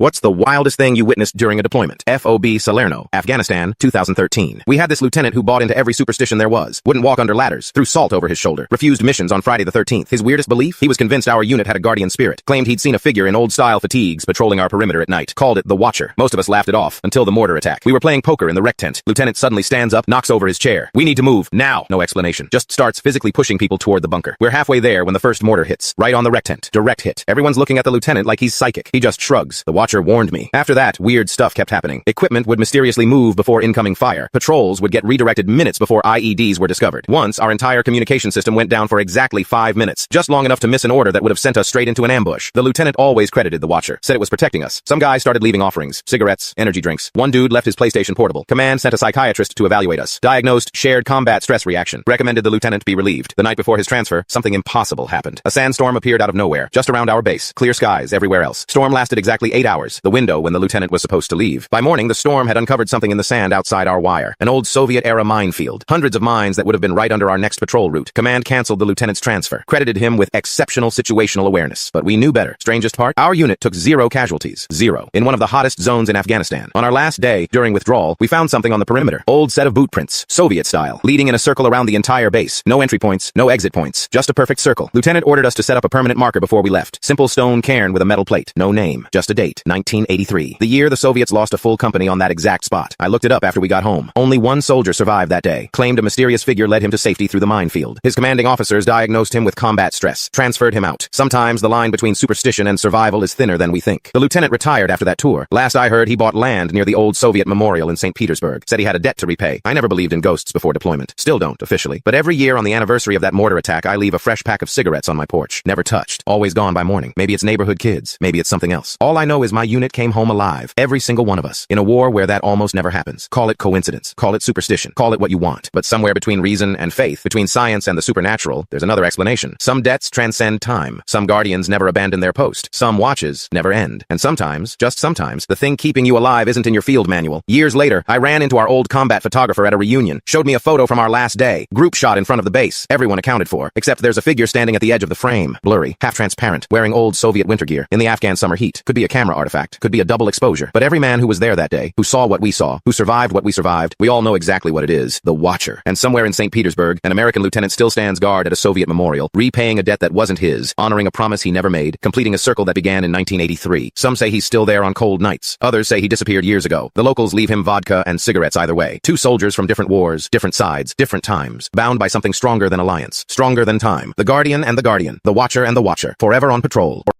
What's the wildest thing you witnessed during a deployment? FOB Salerno, Afghanistan, 2013. We had this lieutenant who bought into every superstition there was, wouldn't walk under ladders, threw salt over his shoulder, refused missions on Friday the 13th. His weirdest belief? He was convinced our unit had a guardian spirit, claimed he'd seen a figure in old-style fatigues patrolling our perimeter at night, called it the Watcher. Most of us laughed it off, until the mortar attack. We were playing poker in the rec tent. Lieutenant suddenly stands up, knocks over his chair. We need to move, now! No explanation. Just starts physically pushing people toward the bunker. We're halfway there when the first mortar hits, right on the rec tent. Direct hit. Everyone's looking at the lieutenant like he's psychic. He just shrugs. The Watcher warned me. After that, weird stuff kept happening. Equipment would mysteriously move before incoming fire. Patrols would get redirected minutes before IEDs were discovered. Once, our entire communication system went down for exactly 5 minutes, just long enough to miss an order that would have sent us straight into an ambush. The lieutenant always credited the Watcher, said it was protecting us. Some guys started leaving offerings, cigarettes, energy drinks. One dude left his PlayStation Portable. Command sent a psychiatrist to evaluate us. Diagnosed shared combat stress reaction. Recommended the lieutenant be relieved. The night before his transfer, something impossible happened. A sandstorm appeared out of nowhere, just around our base. Clear skies everywhere else. Storm lasted exactly 8 hours, the window when the lieutenant was supposed to leave. By morning, the storm had uncovered something in the sand outside our wire. An old Soviet-era minefield. Hundreds of mines that would have been right under our next patrol route. Command canceled the lieutenant's transfer. Credited him with exceptional situational awareness. But we knew better. Strangest part? Our unit took 0 casualties. 0. In one of the hottest zones in Afghanistan. On our last day, during withdrawal, we found something on the perimeter. Old set of boot prints. Soviet style. Leading in a circle around the entire base. No entry points, no exit points. Just a perfect circle. Lieutenant ordered us to set up a permanent marker before we left. Simple stone cairn with a metal plate. No name. Just a date. 1983. The year the Soviets lost a full company on that exact spot. I looked it up after we got home. Only one soldier survived that day. Claimed a mysterious figure led him to safety through the minefield. His commanding officers diagnosed him with combat stress. Transferred him out. Sometimes the line between superstition and survival is thinner than we think. The lieutenant retired after that tour. Last I heard, he bought land near the old Soviet memorial in St. Petersburg. Said he had a debt to repay. I never believed in ghosts before deployment. Still don't, officially. But every year on the anniversary of that mortar attack, I leave a fresh pack of cigarettes on my porch. Never touched. Always gone by morning. Maybe it's neighborhood kids. Maybe it's something else. All I know is my unit came home alive. Every single one of us. In a war where that almost never happens. Call it coincidence. Call it superstition. Call it what you want. But somewhere between reason and faith, between science and the supernatural, there's another explanation. Some debts transcend time. Some guardians never abandon their post. Some watches never end. And sometimes, just sometimes, the thing keeping you alive isn't in your field manual. Years later, I ran into our old combat photographer at a reunion. Showed me a photo from our last day. Group shot in front of the base. Everyone accounted for. Except there's a figure standing at the edge of the frame. Blurry. Half-transparent. Wearing old Soviet winter gear. In the Afghan summer heat. Could be a camera artifact. Could be a double exposure. But every man who was there that day, who saw what we saw, who survived what we survived, we all know exactly what it is. The Watcher. And somewhere in St. Petersburg, an American lieutenant still stands guard at a Soviet memorial, repaying a debt that wasn't his, honoring a promise he never made, completing a circle that began in 1983. Some say he's still there on cold nights. Others say he disappeared years ago. The locals leave him vodka and cigarettes either way. Two soldiers from different wars, different sides, different times, bound by something stronger than alliance, stronger than time. The Guardian and the Guardian. The Watcher and the Watcher. Forever on patrol.